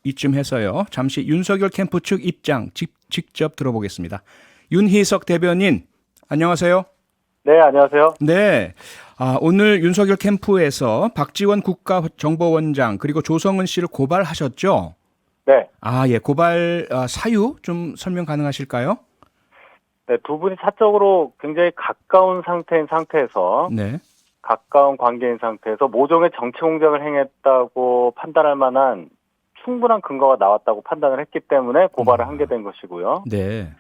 이쯤 해서요. 잠시 윤석열 캠프 측 입장 직접 들어보겠습니다. 윤희석 대변인, 안녕하세요. 네, 안녕하세요. 네. 오늘 윤석열 캠프에서 박지원 국가정보원장 그리고 조성은 씨를 고발하셨죠? 네. 예. 고발 사유 좀 설명 가능하실까요? 네, 두 분이 사적으로 굉장히 가까운 상태에서 네. 가까운 관계인 상태에서 모종의 정치 공작을 행했다고 판단할 만한 충분한 근거가 나왔다고 판단을 했기 때문에 고발을 하게 된 것이고요. 네.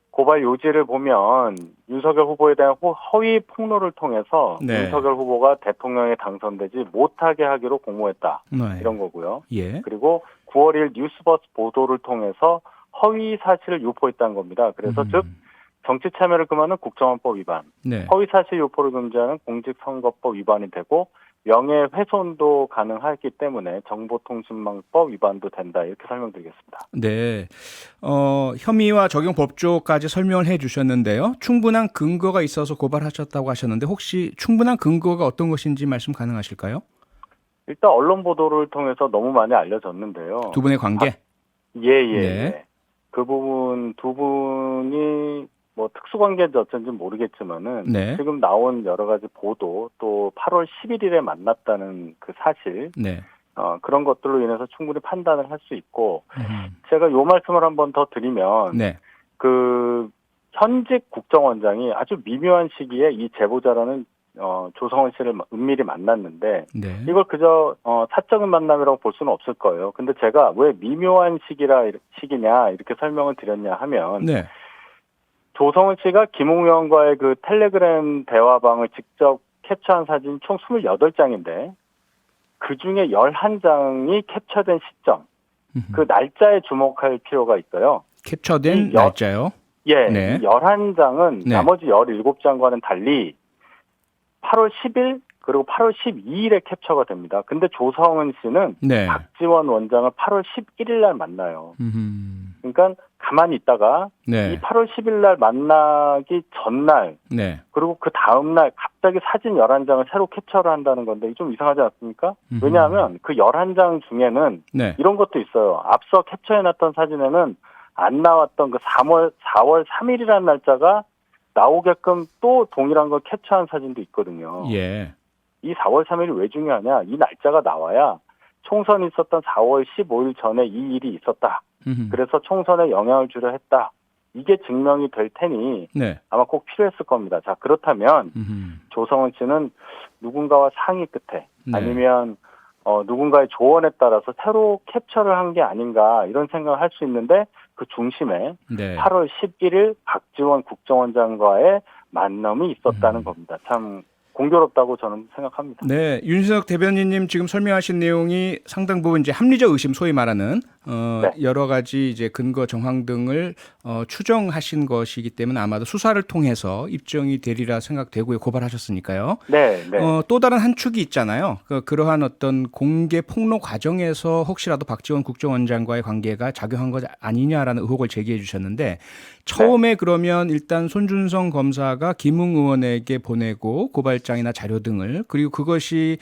고발 요지를 보면 윤석열 후보에 대한 허위 폭로를 통해서 네. 윤석열 후보가 대통령에 당선되지 못하게 하기로 공모했다. 네. 이런 거고요. 예. 그리고 9월 1일 뉴스버스 보도를 통해서 허위 사실을 유포했다는 겁니다. 그래서 즉 정치 참여를 금하는 국정원법 위반, 네. 허위 사실 유포를 금지하는 공직선거법 위반이 되고 명예훼손도 가능하기 때문에 정보통신망법 위반도 된다. 이렇게 설명드리겠습니다. 네. 혐의와 적용 법조까지 설명을 해 주셨는데요. 충분한 근거가 있어서 고발하셨다고 하셨는데 혹시 충분한 근거가 어떤 것인지 말씀 가능하실까요? 일단 언론 보도를 통해서 너무 많이 알려졌는데요. 두 분의 관계? 예. 그 부분 두 분이 뭐 특수관계인지 어쩐지 모르겠지만은 네. 지금 나온 여러 가지 보도 또 8월 11일에 만났다는 그 사실 네. 그런 것들로 인해서 충분히 판단을 할 수 있고 제가 요 말씀을 한번 더 드리면 네. 그 현직 국정원장이 아주 미묘한 시기에 이 제보자라는 조성은 씨를 은밀히 만났는데 네. 이걸 그저 사적인 만남이라고 볼 수는 없을 거예요. 근데 제가 왜 미묘한 시기냐 이렇게 설명을 드렸냐 하면 네. 조성은 씨가 김웅 의원과의 그 텔레그램 대화방을 직접 캡처한 사진 총 28장인데 그중에 11장이 캡처된 시점, 그 날짜에 주목할 필요가 있어요. 캡처된 날짜요? 예, 네. 이 11장은 네. 나머지 17장과는 달리 8월 10일 그리고 8월 12일에 캡처가 됩니다. 근데 조성은 씨는 네. 박지원 원장을 8월 11일 날 만나요. 그러니까 가만히 있다가 네. 이 8월 10일 날 만나기 전날 네. 그리고 그 다음 날 갑자기 사진 11장을 새로 캡처를 한다는 건데 좀 이상하지 않습니까? 왜냐하면 그 11장 중에는 네. 이런 것도 있어요. 앞서 캡처해놨던 사진에는 안 나왔던 그 4월 3일이라는 날짜가 나오게끔 또 동일한 걸 캡처한 사진도 있거든요. 예. 이 4월 3일이 왜 중요하냐? 이 날짜가 나와야 총선이 있었던 4월 15일 전에 이 일이 있었다. 그래서 총선에 영향을 주려 했다. 이게 증명이 될 테니 네. 아마 꼭 필요했을 겁니다. 자, 그렇다면 조성은 씨는 누군가와 상의 끝에 네. 아니면 누군가의 조언에 따라서 새로 캡처를 한 게 아닌가 이런 생각을 할 수 있는데 그 중심에 네. 8월 11일 박지원 국정원장과의 만남이 있었다는 겁니다. 참 공교롭다고 저는 생각합니다. 네, 윤희석 대변인님 지금 설명하신 내용이 상당 부분 이제 합리적 의심 소위 말하는 네. 여러 가지 이제 근거 정황 등을 추정하신 것이기 때문에 아마도 수사를 통해서 입증이 되리라 생각되고요. 고발하셨으니까요. 네. 또 다른 한 축이 있잖아요. 그러한 어떤 공개 폭로 과정에서 혹시라도 박지원 국정원장과의 관계가 작용한 것 아니냐라는 의혹을 제기해 주셨는데 처음에 그러면 일단 손준성 검사가 김웅 의원에게 보내고 고발장이나 자료 등을 그리고 그것이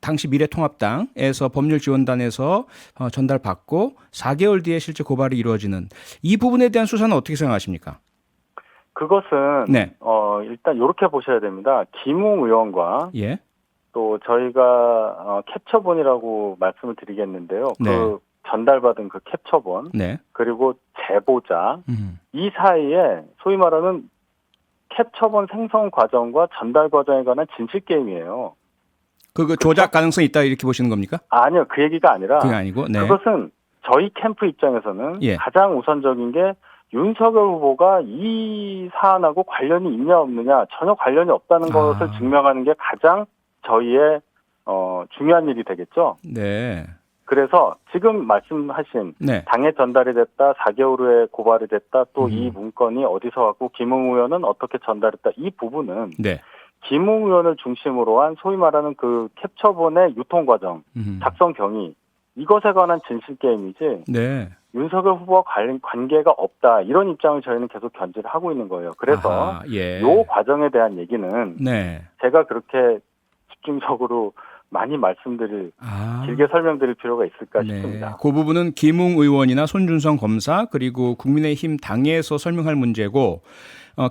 당시 미래통합당에서 법률지원단에서 전달받고 4개월 뒤에 실제 고발이 이루어지는 이 부분에 대한 수사는 어떻게 생각하십니까? 그것은 네. 일단 이렇게 보셔야 됩니다. 김웅 의원과 예. 또 저희가 캡처본이라고 말씀을 드리겠는데요. 네. 그 전달받은 그 캡처본 네. 그리고 제보자 이 사이에 소위 말하는 캡처본 생성 과정과 전달 과정에 관한 진실 게임이에요. 그 조작 가능성이 있다 이렇게 보시는 겁니까? 아니요, 그 얘기가 아니라 그게 아니고, 네. 그것은 저희 캠프 입장에서는 예. 가장 우선적인 게 윤석열 후보가 이 사안하고 관련이 있냐 없느냐 전혀 관련이 없다는 것을 증명하는 게 가장 저희의 중요한 일이 되겠죠. 네. 그래서 지금 말씀하신 네. 당에 전달이 됐다, 4개월 후에 고발이 됐다, 또 이 문건이 어디서 왔고 김웅 의원은 어떻게 전달했다 이 부분은 네. 김웅 의원을 중심으로 한 소위 말하는 그 캡처본의 유통 과정, 작성 경위 이것에 관한 진실 게임이지. 네. 윤석열 후보와 관계가 없다 이런 입장을 저희는 계속 견지를 하고 있는 거예요. 그래서 예. 이 과정에 대한 얘기는 네. 제가 그렇게 집중적으로 많이 길게 설명드릴 필요가 있을까 네. 싶습니다. 그 부분은 김웅 의원이나 손준성 검사 그리고 국민의힘 당에서 설명할 문제고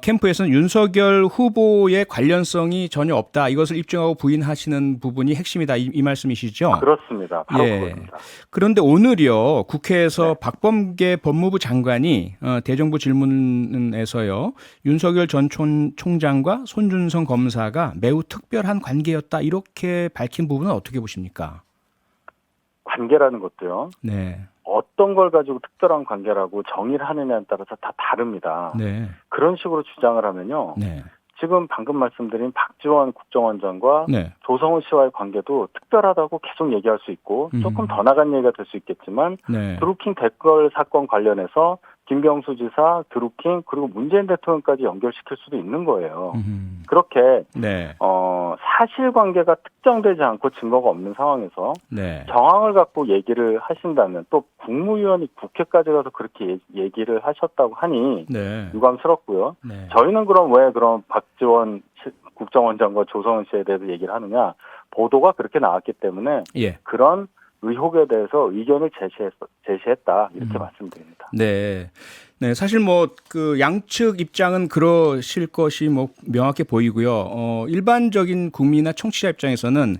캠프에서는 윤석열 후보의 관련성이 전혀 없다. 이것을 입증하고 부인하시는 부분이 핵심이다. 이 말씀이시죠? 그렇습니다. 바로 예. 그겁니다. 그런데 오늘요. 국회에서 네. 박범계 법무부 장관이 대정부 질문에서요. 윤석열 전 총장과 손준성 검사가 매우 특별한 관계였다. 이렇게 밝힌 부분은 어떻게 보십니까? 관계라는 것도요. 네. 어떤 걸 가지고 특별한 관계라고 정의를 하느냐에 따라서 다 다릅니다. 네. 그런 식으로 주장을 하면요. 네. 지금 방금 말씀드린 박지원 국정원장과 네. 조성은 씨와의 관계도 특별하다고 계속 얘기할 수 있고 조금 더 나간 얘기가 될 수 있겠지만 네. 드루킹 댓글 사건 관련해서 김경수 지사, 드루킹 그리고 문재인 대통령까지 연결시킬 수도 있는 거예요. 그렇게 네. 사실관계가 특정되지 않고 증거가 없는 상황에서 네. 정황을 갖고 얘기를 하신다면 또 국무위원이 국회까지 가서 그렇게 얘기를 하셨다고 하니 네. 유감스럽고요. 네. 저희는 왜 그럼 박지원 국정원장과 조성은 씨에 대해서 얘기를 하느냐. 보도가 그렇게 나왔기 때문에 예. 그런 의혹에 대해서 의견을 제시했다. 이렇게 말씀드립니다. 네. 네, 사실 그 양측 입장은 그러실 것이 명확해 보이고요. 일반적인 국민이나 청취자 입장에서는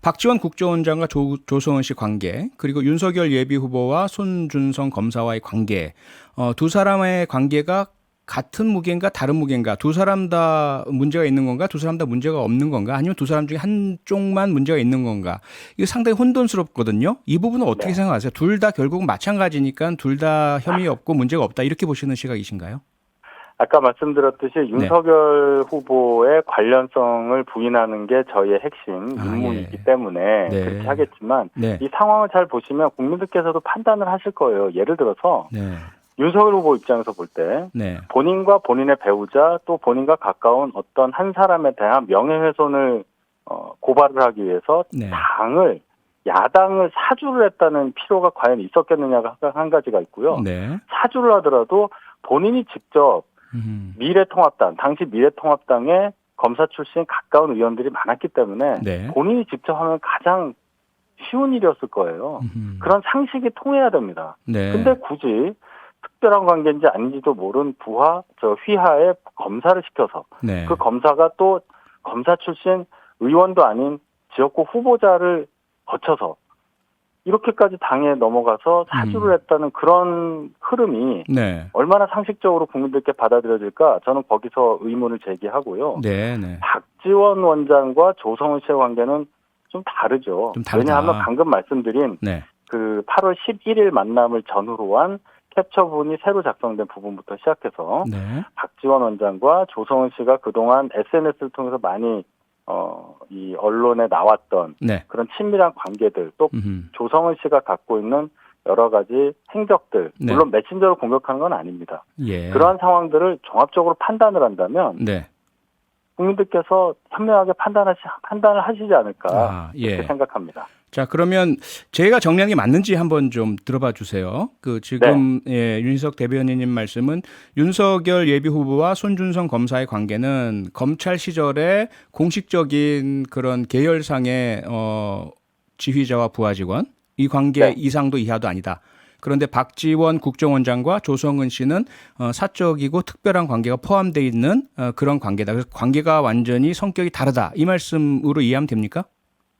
박지원 국정원장과 조성은 씨 관계, 그리고 윤석열 예비 후보와 손준성 검사와의 관계, 두 사람의 관계가 같은 무게인가 다른 무게인가, 두 사람 다 문제가 있는 건가, 두 사람 다 문제가 없는 건가, 아니면 두 사람 중에 한쪽만 문제가 있는 건가, 이거 상당히 혼돈스럽거든요. 이 부분은 어떻게 네. 생각하세요? 둘 다 결국 마찬가지니까 둘 다 혐의 없고 문제가 없다 이렇게 보시는 시각이신가요? 아까 말씀드렸듯이 윤석열 후보의 관련성을 부인하는 게 저희의 핵심 임무이기 예. 때문에 네. 그렇게 하겠지만 네. 이 상황을 잘 보시면 국민들께서도 판단을 하실 거예요. 예를 들어서 네. 윤석열 후보 입장에서 볼 때 네. 본인과 본인의 배우자 또 본인과 가까운 어떤 한 사람에 대한 명예훼손을 고발을 하기 위해서 네. 야당을 사주를 했다는 필요가 과연 있었겠느냐가 한 가지가 있고요. 네. 사주를 하더라도 본인이 직접 미래통합당, 당시 미래통합당의 검사 출신 가까운 의원들이 많았기 때문에 네. 본인이 직접 하면 가장 쉬운 일이었을 거예요. 그런 상식이 통해야 됩니다. 네. 근데 굳이 특별한 관계인지 아닌지도 모르는 휘하에 검사를 시켜서 네. 그 검사가 또 검사 출신 의원도 아닌 지역구 후보자를 거쳐서 이렇게까지 당에 넘어가서 사주를 했다는 그런 흐름이 네. 얼마나 상식적으로 국민들께 받아들여질까 저는 거기서 의문을 제기하고요. 네. 네. 박지원 원장과 조성은 씨의 관계는 좀 다르죠. 좀 다르다. 왜냐하면 방금 말씀드린 네. 그 8월 11일 만남을 전후로 한 캡처본이 새로 작성된 부분부터 시작해서 네. 박지원 원장과 조성은 씨가 그동안 SNS를 통해서 많이 이 언론에 나왔던 네. 그런 친밀한 관계들 또 조성은 씨가 갖고 있는 여러 가지 행적들 네. 물론 메신저로 공격하는 건 아닙니다. 예. 그러한 상황들을 종합적으로 판단을 한다면 네. 국민들께서 현명하게 판단을 하시지 않을까 예. 이렇게 생각합니다. 자, 그러면 제가 정리하는 게 맞는지 한번 좀 들어봐 주세요. 지금 윤희석 대변인님 말씀은 윤석열 예비 후보와 손준성 검사의 관계는 검찰 시절에 공식적인 그런 계열상의 지휘자와 부하 직원 이 관계 이상도 이하도 아니다. 그런데 박지원 국정원장과 조성은 씨는 사적이고 특별한 관계가 포함되어 있는 그런 관계다. 그래서 관계가 완전히 성격이 다르다. 이 말씀으로 이해하면 됩니까?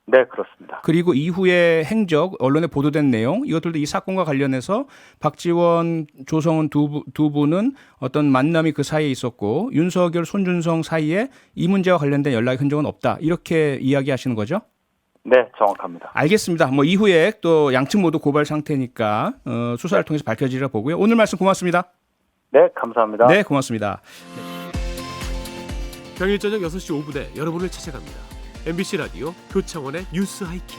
네, 그렇습니다. 그리고 이후의 행적, 언론에 보도된 내용, 이것들도 이 사건과 관련해서 박지원, 조성은 두 분은 어떤 만남이 그 사이에 있었고 윤석열, 손준성 사이에 이 문제와 관련된 연락의 흔적은 없다. 이렇게 이야기하시는 거죠? 네, 정확합니다. 알겠습니다. 이후에 또 양측 모두 고발 상태니까 수사를 통해서 밝혀지리라 보고요. 오늘 말씀 고맙습니다. 네, 감사합니다. 네, 고맙습니다. 평일 저녁 6시 5분에 여러분을 찾아갑니다. MBC 라디오 표창원의 뉴스 하이킥.